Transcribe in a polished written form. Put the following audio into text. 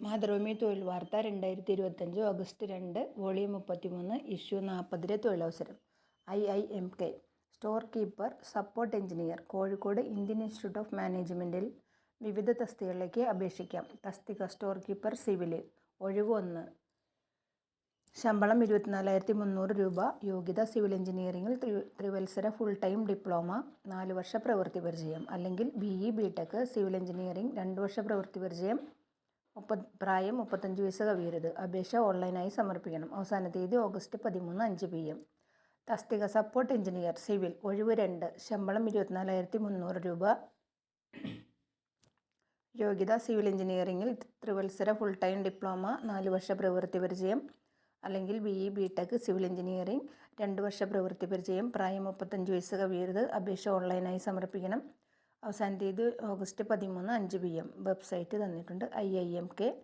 മാതൃഭൂമി തൊഴിൽ വാർത്ത 2025 August 2 volume 33 issue 40 തൊഴിലവസരം. IIMK store keeper support engineer Kozhikode Indian institute of മാനേജ്മെൻറ്റിൽ വിവിധ തസ്തികകളിലേക്ക് അപേക്ഷിക്കാം. തസ്തിക സ്റ്റോർ കീപ്പർ സിവിൽ, ഒഴിവ് 1. ശമ്പളം 24,300 രൂപ. യോഗ്യത സിവിൽ എഞ്ചിനീയറിംഗിൽ ത്രിവത്സര ഫുൾ ടൈം ഡിപ്ലോമ, 4 വർഷ പ്രവൃത്തി പരിചയം, അല്ലെങ്കിൽ BE BTech സിവിൽ എഞ്ചിനീയറിംഗ് 2 വർഷ പ്രവൃത്തി പരിചയം. പ്രായം 35 വയസ്സ് കവിയരുത്. അപേക്ഷ ഓൺലൈനായി സമർപ്പിക്കണം. അവസാന തീയതി ഓഗസ്റ്റ് 13 5 PM. തസ്തിക സപ്പോർട്ട് എഞ്ചിനീയർ സിവിൽ, ഒഴിവ് 2. ശമ്പളം 24,300 രൂപ. യോഗ്യത സിവിൽ എഞ്ചിനീയറിംഗിൽ ത്രിവത്സര ഫുൾ ടൈം ഡിപ്ലോമ, 4 വർഷ പ്രവൃത്തി പരിചയം, അല്ലെങ്കിൽ BE BTech സിവിൽ എഞ്ചിനീയറിംഗ് 2 വർഷ പ്രവൃത്തി പരിചയം. പ്രായം 35 വയസ്സ് കവിയരുത്. അപേക്ഷ ഓൺലൈനായി സമർപ്പിക്കണം. അവസാന തീയതി ഓഗസ്റ്റ് 13 5 PM. വെബ്സൈറ്റ് തന്നിട്ടുണ്ട് IIMK.ac.in.